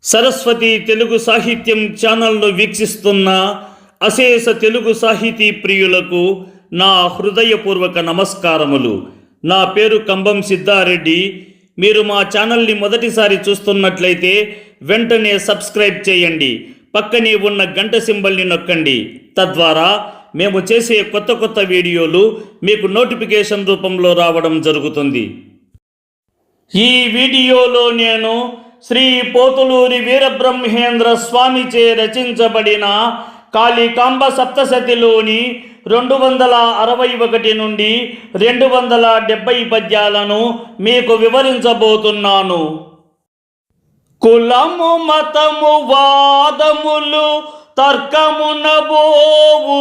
సరస్వతి తెలుగు సాహిత్యం ఛానల్ను వీక్షిస్తున్న అశేష తెలుగు సాహితీ ప్రియులకు నా హృదయపూర్వక నమస్కారములు. నా పేరు కంబం సిద్ధారెడ్డి. మీరు మా ఛానల్ని మొదటిసారి చూస్తున్నట్లయితే వెంటనే సబ్స్క్రైబ్ చేయండి. పక్కనే ఉన్న గంట సింబల్ని నొక్కండి. తద్వారా మేము చేసే కొత్త వీడియోలు మీకు నోటిఫికేషన్ రూపంలో రావడం జరుగుతుంది. ఈ వీడియోలో నేను శ్రీ పోతులూరి వీరబ్రహ్మేంద్ర స్వామిచే రచించబడిన కాళికాంబ సప్తశతిలోని 261 నుండి 270 పద్యాలను మీకు వివరించబోతున్నాను. కులము మతము వాదములు తర్కమునబోవు,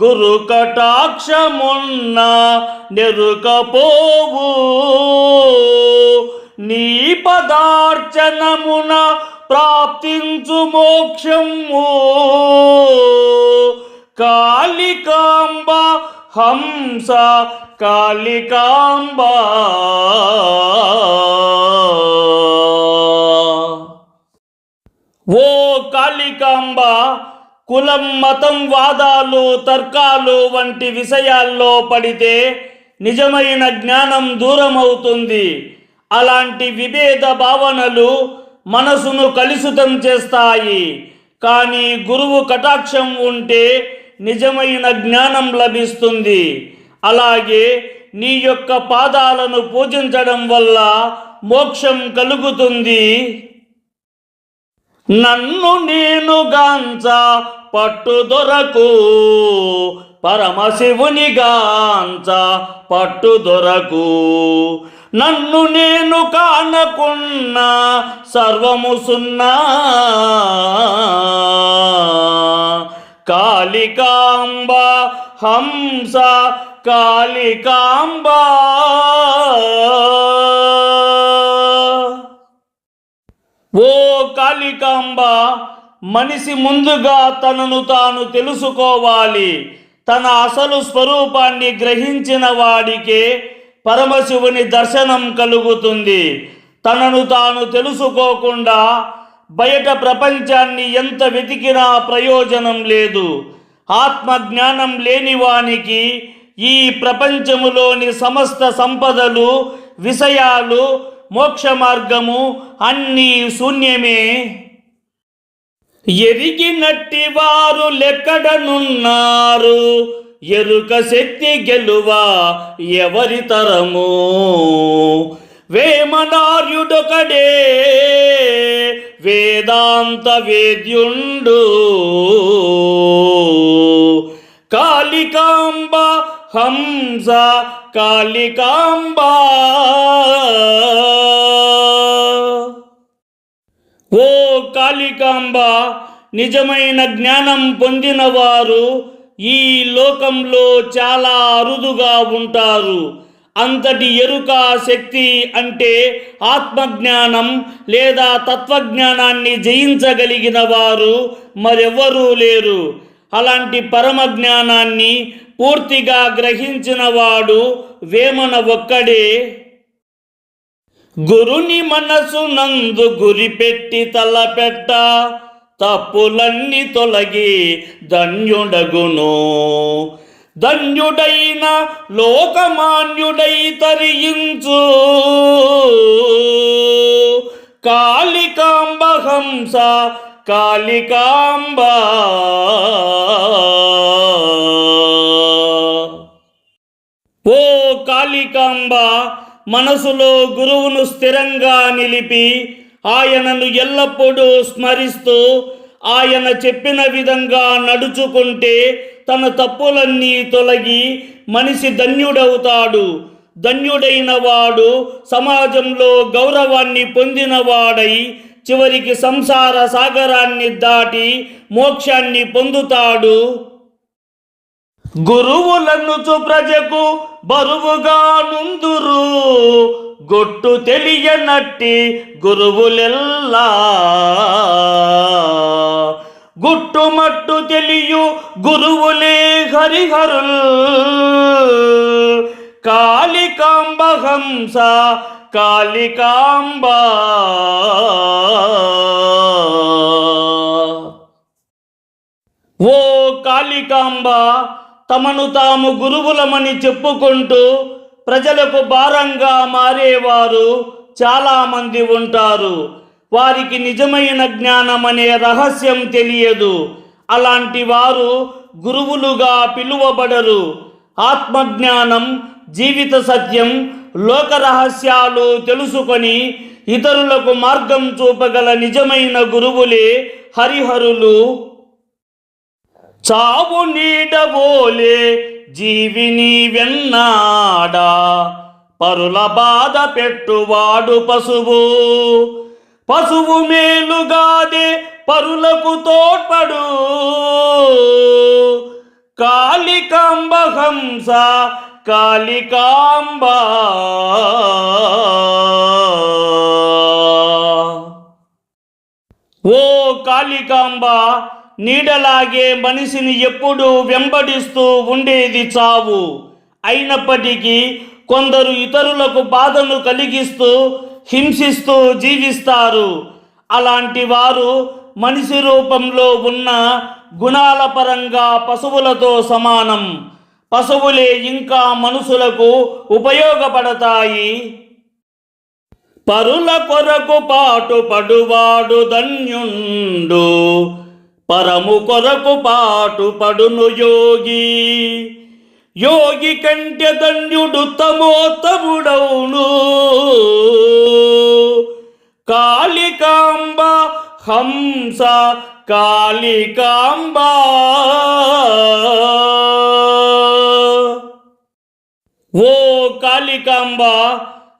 గురు కటాక్షమున్న నెరుకపోవు, నీ పదార్చనమున ప్రాప్తించు మోక్షము. కాళికాంబ హంస కాళికాంబ. ఓ కాళికాంబ, కులం మతం వాదాలు తర్కాలు వంటి విషయాల్లో పడితే నిజమైన జ్ఞానం దూరమవుతుంది. అలాంటి విభేద భావనలు మనసును కలుషితం చేస్తాయి. కానీ గురువు కటాక్షం ఉంటే నిజమైన జ్ఞానం లభిస్తుంది. అలాగే నీ యొక్క పాదాలను పూజించడం వల్ల మోక్షం కలుగుతుంది. నన్ను నేను గాంచ పట్టు దొరకు, పరమశివుని గాంచ పట్టు దొరకు, నన్ను నేను కానకున్నా సర్వము సున్నా. కాళికాంబ హంస కాళికాంబ. ఓ కాళికాంబ, మనిషి ముందుగా తనను తాను తెలుసుకోవాలి. తన అసలు స్వరూపాన్ని గ్రహించిన వాడికే పరమశివుని దర్శనం కలుగుతుంది. తనను తాను తెలుసుకోకుండా బయట ప్రపంచాన్ని ఎంత వెతికినా ప్రయోజనం లేదు. ఆత్మజ్ఞానం లేనివానికి ఈ ప్రపంచములోని సమస్త సంపదలు, విషయాలు, మోక్ష మార్గము అన్నీ శూన్యమే. ఎరిగినట్టి వారు లెక్కడనున్నారు, ఎరుక శక్తి గెలువా ఎవరి తరము. వేమనార్యుడొకడే వేదాంత వేద్యుండు, కాళికాంబ హంస కాళికాంబ. ఓ కాళికాంబ, నిజమైన జ్ఞానం పొందినవారు ఈ లోకంలో చాలా అరుదుగా ఉంటారు. అంతటి ఎరుక శక్తి అంటే ఆత్మజ్ఞానం లేదా తత్వజ్ఞానాన్ని జయించగలిగిన వారు మరెవ్వరూ లేరు. అలాంటి పరమ జ్ఞానాన్ని పూర్తిగా గ్రహించిన వాడు వేమన ఒక్కడే. గురుని మనసు నందు గురిపెట్టి తలపెట్ట, తప్పులన్నీ తొలగి ధన్యుడగును. ధన్యుడైన లోకమాన్యుడై తరించు, కాళికాంబ హంస కాళికాంబ. ఓ కాళికాంబ, మనసులో గురువును స్థిరంగా నిలిపి ఆయనను ఎల్లప్పుడూ స్మరిస్తూ ఆయన చెప్పిన విధంగా నడుచుకుంటే తన తప్పులన్నీ తొలగి మనిషి ధన్యుడవుతాడు. ధన్యుడైన వాడు సమాజంలో గౌరవాన్ని పొందినవాడై చివరికి సంసార సాగరాన్ని దాటి మోక్షాన్ని పొందుతాడు. గురువులనుచు ప్రజకు బరువుగా నుందురు, గొట్టు తెలియనట్టి గురువులెల్లా. గుట్టుమట్టు తెలియు గురువులే హరిహరుల్, కాళికాంబ హంస కాళికాంబ. కాళికాంబ తమను తాము గురువులమని చెప్పుకుంటూ ప్రజలకు భారంగా మారేవారు చాలామంది ఉంటారు. వారికి నిజమైన జ్ఞానం అనే రహస్యం తెలియదు. అలాంటి వారు గురువులుగా పిలువబడరు. ఆత్మజ్ఞానం, జీవిత సత్యం, లోక రహస్యాలు తెలుసుకొని ఇతరులకు మార్గం చూపగల నిజమైన గురువులే హరిహరులు. చావు నీడబోలే జీవిని వెన్నాడా, పరుల బాధ పెట్టువాడు పశువు. పశువు మేలుగాదే పరులకు తోడ్పడు, కాళికాంబ హంస కాళికాంబ. ఓ కాళికాంబ, నీడలాగే మనిషిని ఎప్పుడూ వెంబడిస్తూ ఉండేది చావు. అయినప్పటికీ కొందరు ఇతరులకు బాధను కలిగిస్తూ హింసిస్తూ జీవిస్తారు. అలాంటి వారు మనిషి రూపంలో ఉన్న గుణాల పరంగా పశువులతో సమానం. పశువులే ఇంకా మనుషులకు ఉపయోగపడతాయి. పరుల కొరకు పాటు పడువాడు ధన్యుండు, పరము కొరకు పాటు పడును యోగి. యోగి కంటే ధన్యుడు తమోత్తముడౌను, కాళికాంబ హంస కాళికాంబ. ఓ కాళికాంబ,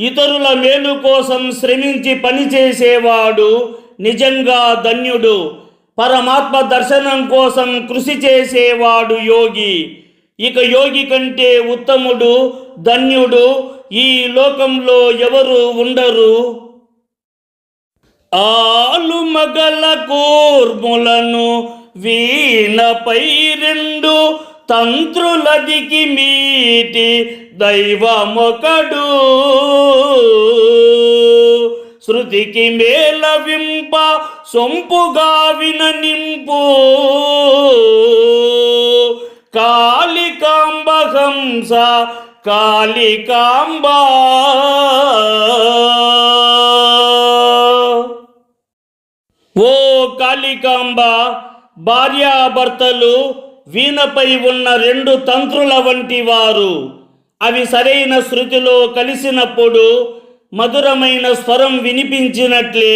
ఇతరుల మేలు కోసం శ్రమించి పనిచేసేవాడు నిజంగా ధన్యుడు. పరమాత్మ దర్శనం కోసం కృషి చేసేవాడు యోగి. ఇక యోగి కంటే ఉత్తముడు, ధన్యుడు ఈ లోకంలో ఎవరు ఉండరు. ఆలు మగల కూర్ములను వీణపై రెండు తంత్రులదికి మీటి దైవమొకడు, శృతికి మేళవింప సొంపుగా విననింపు, కాళికాంబ హంస కాళికాంబ. ఓ కాళికాంబ, భార్యాభర్తలు వీణపై ఉన్న రెండు తంత్రుల వంటి వారు. అవి సరైన శృతిలో కలిసినప్పుడు మధురమైన స్వరం వినిపించినట్లే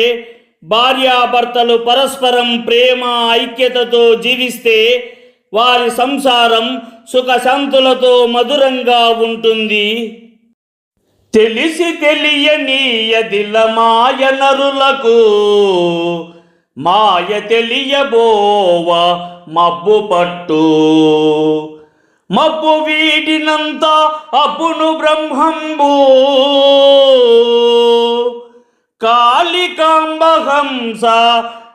భార్యాభర్తలు పరస్పరం ప్రేమ ఐక్యతతో జీవిస్తే వారి సంసారం సుఖశాంతులతో మధురంగా ఉంటుంది. తెలిసి తెలియనీయదిల మాయ నరులకు, మాయ తెలియబోవ మబ్బు పట్టు. మబ్బు వీడినంత అపును బ్రహ్మంబు, కాళికాంబ హంస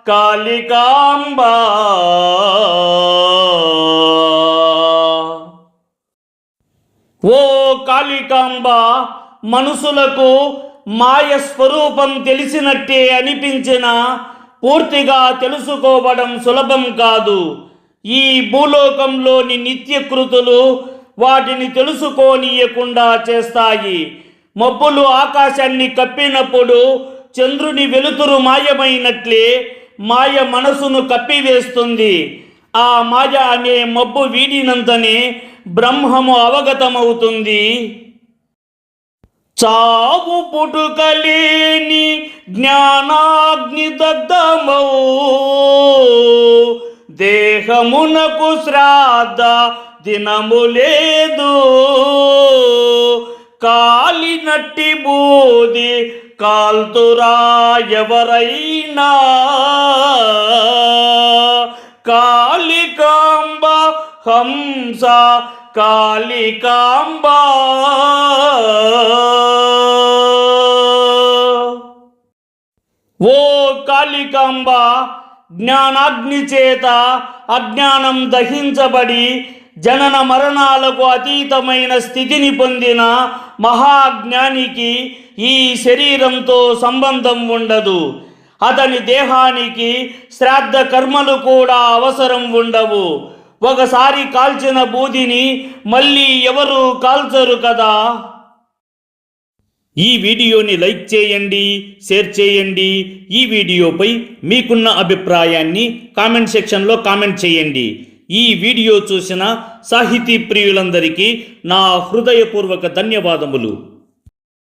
కాళికాంబ. ఓ కాళికాంబ, మనుషులకు మాయ స్వరూపం తెలిసినట్టే అనిపించిన పూర్తిగా తెలుసుకోవడం సులభం కాదు. ఈ భూలోకంలోని నిత్యకృతులు వాటిని తెలుసుకోనియకుండా చేస్తాయి. మబ్బులు ఆకాశాన్ని కప్పినప్పుడు చంద్రుని వెలుతురు మాయమైనట్లే మాయ మనసును కప్పివేస్తుంది. ఆ మాయ అనే మబ్బు వీడినంతనే బ్రహ్మము అవగతమవుతుంది. చావు పుట్టుకలేని జ్ఞానాగ్ని దగ్ధమౌ, దేహమునకు శ్రాద్ధ దినము లేదు. కాలినట్టి బూది కాల్తురా ఎవరైనా, కాళికాంబ హంస కాళికాంబ. ఓ కాళికాంబ, జ్ఞానాగ్ని చేత అజ్ఞానం దహించబడి జనన మరణాలకు అతీతమైన స్థితిని పొందిన మహాజ్ఞానికి ఈ శరీరంతో సంబంధం ఉండదు. అతని దేహానికి శ్రాద్ధ కర్మలు కూడా అవసరం ఉండవు. ఒకసారి కాల్చిన బూదిని మళ్ళీ ఎవరు కాల్చరు కదా. ఈ వీడియోని లైక్ చేయండి, షేర్ చేయండి. ఈ వీడియోపై మీకున్న అభిప్రాయాన్ని కామెంట్ సెక్షన్లో కామెంట్ చేయండి. ఈ వీడియో చూసిన సాహితీ ప్రియులందరికీ నా హృదయపూర్వక ధన్యవాదములు.